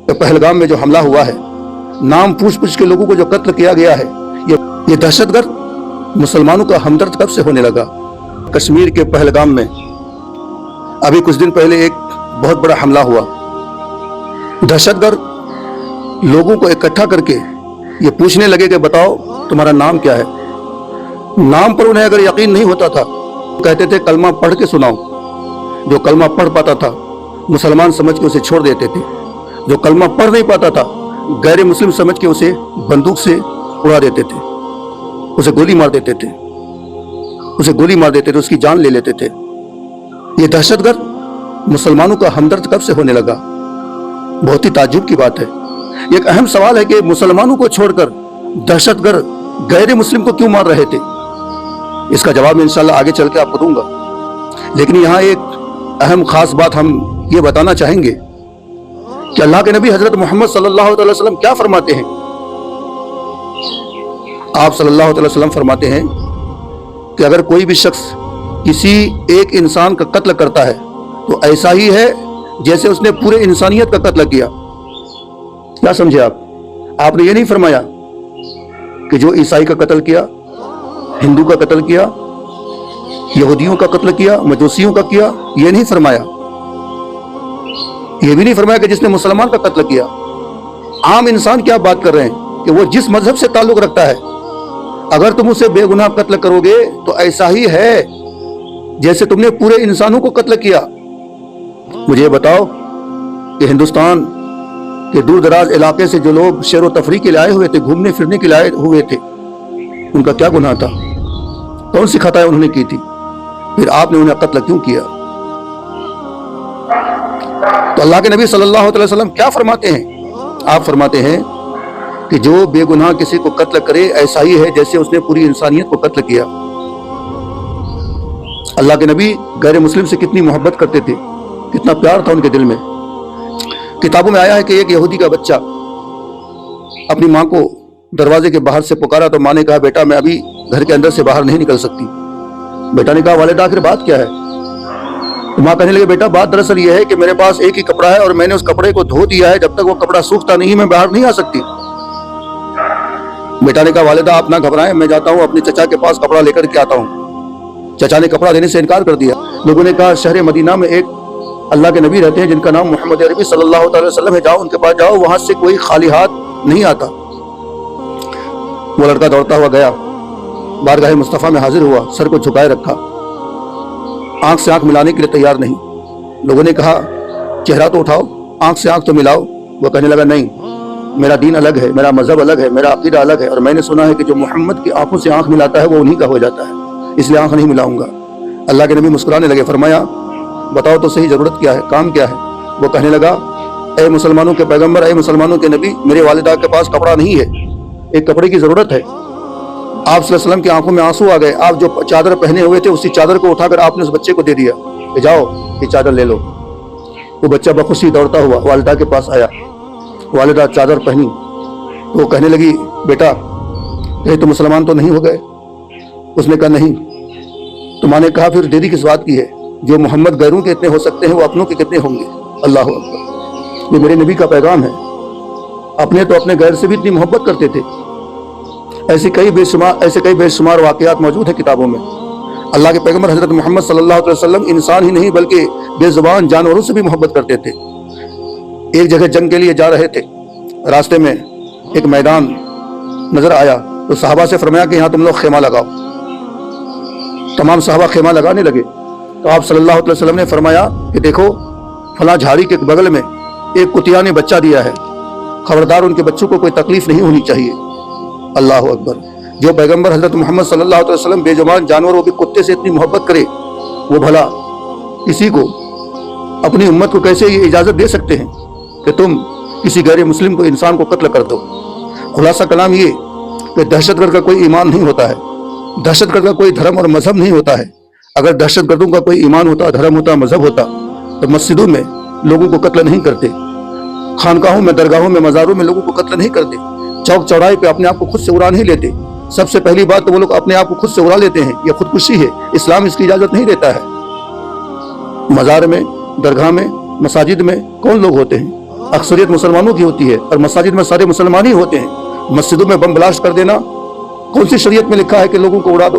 पहलगाम में जो हमला हुआ है, नाम पूछ पूछ के लोगों को जो कत्ल किया गया है, ये दहशतगर्द मुसलमानों का हमदर्द कब से होने लगा? कश्मीर के पहलगाम में अभी कुछ दिन पहले एक बहुत बड़ा हमला हुआ। दहशतगर्द लोगों को इकट्ठा करके ये पूछने लगे कि बताओ तुम्हारा नाम क्या है। नाम पर उन्हें अगर यकीन नहीं होता था, कहते थे कलमा पढ़ के सुनाओ। जो कलमा पढ़ पाता था मुसलमान समझ के उसे छोड़ देते थे, जो कलमा पढ़ नहीं पाता था गैर मुस्लिम समझ के उसे बंदूक से उड़ा देते थे, उसे गोली मार देते थे, उसकी जान ले लेते थे। ये दहशतगर्द मुसलमानों का हमदर्द कब से होने लगा? बहुत ही ताज्जुब की बात है। एक अहम सवाल है कि मुसलमानों को छोड़कर दहशतगर्द गैर मुस्लिम को क्यों मार रहे थे? इसका जवाब मैं इंशाअल्लाह आगे चल के आपको दूंगा। लेकिन यहाँ एक अहम खास बात हम ये बताना चाहेंगे कि अल्लाह के नबी हजरत मोहम्मद सल्लल्लाहु अलैहि वसल्लम क्या फरमाते हैं। आप सल्लल्लाहु अलैहि वसल्लम फरमाते हैं कि अगर कोई भी शख्स किसी एक इंसान का कत्ल करता है तो ऐसा ही है जैसे उसने पूरे इंसानियत का कत्ल किया। क्या समझे आप? आपने ये नहीं फरमाया कि जो ईसाई का कत्ल किया, हिंदू का कत्ल किया, यहूदियों का कत्ल किया, मजूसियों का किया, ये नहीं फरमाया। ये भी नहीं फरमाया कि जिसने मुसलमान का कत्ल किया। आम इंसान क्या बात कर रहे हैं कि वो जिस मजहब से ताल्लुक रखता है, अगर तुम उसे बेगुनाह कत्ल करोगे तो ऐसा ही है जैसे तुमने पूरे इंसानों को कत्ल किया। मुझे बताओ कि हिंदुस्तान के दूर दराज इलाके से जो लोग सैर व तफरीह के लिए आए हुए थे, घूमने फिरने के लिए आए हुए थे, उनका क्या गुनाह था? कौन सी खताएं उन्होंने की थी? फिर आपने उन्हें कत्ल क्यों किया? तो अल्लाह के नबी सल्लल्लाहु अलैहि वसल्लम क्या फरमाते हैं? आप फरमाते हैं कि जो बेगुनाह किसी को कत्ल करे ऐसा ही है जैसे उसने पूरी इंसानियत को कत्ल किया। अल्लाह के नबी गैर मुस्लिम से कितनी मोहब्बत करते थे, कितना प्यार था उनके दिल में। किताबों में आया है कि एक यहूदी का बच्चा अपनी माँ को दरवाजे के बाहर से पुकारा तो माँ ने कहा बेटा मैं अभी घर के अंदर से बाहर नहीं निकल सकती। बेटा ने कहा वालिदा आखिर बात क्या है? तो माँ कहने लगी बेटा बात दरअसल ये है कि मेरे पास एक ही कपड़ा है और मैंने उस कपड़े को धो दिया है, जब तक वो कपड़ा सूखता नहीं मैं बाहर नहीं आ सकती। बेटा ने कहा वालिदा आप ना घबराएं, मैं जाता हूँ अपने चचा के पास कपड़ा लेकर के आता हूँ। चचा ने कपड़ा देने से इनकार कर दिया। लोगों ने कहा शहर मदीना में एक अल्लाह के नबी रहते हैं जिनका नाम मोहम्मद अरबी सल्लल्लाहु अलैहि वसल्लम है, जाओ उनके पास जाओ, वहां से कोई खाली हाथ नहीं आता। वो लड़का दौड़ता हुआ गया, बारगाह मुस्तफ़ा में हाजिर हुआ, सर को झुकाए रखा, आंख से आंख मिलाने के लिए तैयार नहीं। लोगों ने कहा चेहरा तो उठाओ, आंख से आंख तो मिलाओ। वो कहने लगा नहीं, मेरा दीन अलग है, मेरा मजहब अलग है, मेरा अकीदा अलग है, और मैंने सुना है कि जो मोहम्मद की आंखों से आंख मिलाता है वो उन्हीं का हो जाता है, इसलिए आंख नहीं मिलाऊंगा। अल्लाह के नबी मुस्कुराने लगे, फरमाया बताओ तो सही जरूरत क्या है, काम क्या है? वो कहने लगा ए मुसलमानों के पैगंबर, ए मुसलमानों के नबी, मेरे वालिदा के पास कपड़ा नहीं है, एक कपड़े की जरूरत है। आप सल्लल्लाहु अलैहि वसल्लम की आंखों में आंसू आ गए। आप जो चादर पहने हुए थे उसी चादर को उठाकर आपने उस बच्चे को दे दिया कि जाओ ये चादर ले लो। वो बच्चा बखुशी दौड़ता हुआ वालिदा के पास आया, वालिदा चादर पहनी तो वो कहने लगी बेटा ये तो मुसलमान तो नहीं हो गए? उसने कहा नहीं। तो माँ ने कहा फिर देरी किस बात की है? जो मोहम्मद गैरों के इतने हो सकते हैं वो अपनों के कितने होंगे? अल्लाह अकबर, ये मेरे नबी का पैगाम है। अपने तो अपने गैर से भी इतनी मोहब्बत करते थे। ऐसे कई बेशुमार वाक़यात मौजूद है किताबों में। अल्लाह के पैगंबर हजरत मोहम्मद सल्लल्लाहु अलैहि वसल्लम इंसान ही नहीं बल्कि बेजुबान जानवरों से भी मोहब्बत करते थे। एक जगह जंग के लिए जा रहे थे, रास्ते में एक मैदान नजर आया तो सहाबा से फरमाया कि यहाँ तुम लोग खेमा लगाओ। तमाम सहाबा खेमा लगाने लगे तो आप सल्लल्लाहु अलैहि वसल्लम ने फरमाया कि देखो फला झाड़ी के बगल में एक कुतिया ने बच्चा दिया है, खबरदार उनके बच्चों को कोई तकलीफ नहीं होनी चाहिए। अल्लाह अकबर, जो पैगंबर हजरत मोहम्मद सल्लल्लाहु अलैहि वसल्लम बेजुबान जानवर वो भी कुत्ते से इतनी मोहब्बत करे, वो भला किसी को अपनी उम्मत को कैसे ये इजाजत दे सकते हैं कि तुम किसी गैर मुस्लिम को इंसान को कत्ल कर दो? खुलासा कलाम ये कि दहशतगर्द का कोई ईमान नहीं होता है, दहशतगर्द का कोई धर्म और मजहब नहीं होता है। अगर दहशतगर्दों का कोई ईमान होता, धर्म होता, मजहब होता तो मस्जिदों में लोगों को कत्ल नहीं करते, खानकाहों में, दरगाहों में, मज़ारों में लोगों को कत्ल नहीं करते, चौक चौराहे पे अपने आप को खुद से उड़ा नहीं लेते। सबसे पहली बात तो वो लोग अपने आप को खुद से उड़ा लेते हैं, यह खुदकुशी है, इस्लाम इसकी इजाजत नहीं देता है। मज़ार में, दरगाह में, मसाजिद में कौन लोग होते हैं अक्सरियत मुसलमानों की होती है और मसाजिद में सारे मुसलमान ही होते हैं। मस्जिदों में बम ब्लास्ट कर देना कौन सी शरीयत में लिखा है कि लोगों को उड़ा दो?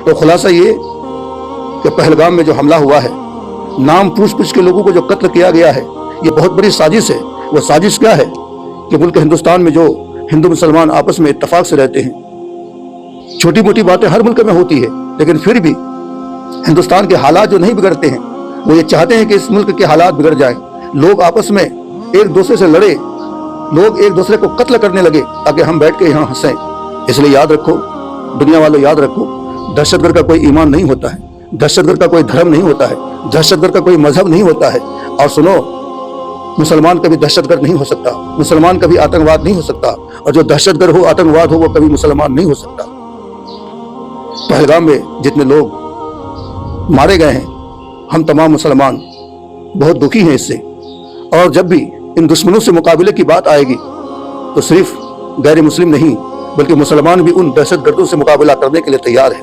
तो खुलासा ये कि पहलगाम में जो हमला हुआ है, नाम पूछ के लोगों को जो कत्ल किया गया है, ये बहुत बड़ी साजिश है। वो साजिश क्या है कि मुल्क हिंदुस्तान में जो हिंदू मुसलमान आपस में इत्तेफाक से रहते हैं, छोटी मोटी बातें हर मुल्क में होती है, लेकिन फिर भी हिंदुस्तान के हालात जो नहीं बिगड़ते हैं, वो ये चाहते हैं कि इस मुल्क के हालात बिगड़ जाएं, लोग आपस में एक दूसरे से लड़े, लोग एक दूसरे को कत्ल करने लगे ताकि हम बैठ के यहाँ हंसें। इसलिए याद रखो, दुनिया वालों याद रखो, दहशतगर्द का कोई ईमान नहीं होता है, दहशतगर्द का कोई धर्म नहीं होता है, दहशतगर्द का कोई मजहब नहीं होता है। और सुनो, मुसलमान कभी दहशतगर्द नहीं हो सकता, मुसलमान कभी आतंकवाद नहीं हो सकता, और जो दहशतगर्द हो, आतंकवाद हो, वो कभी मुसलमान नहीं हो सकता। पहलगाम में जितने लोग मारे गए हैं, हम तमाम मुसलमान बहुत दुखी हैं इससे। और जब भी इन दुश्मनों से मुकाबले की बात आएगी तो सिर्फ गैर मुस्लिम नहीं बल्कि मुसलमान भी उन दहशतगर्दों से मुकाबला करने के लिए तैयार है।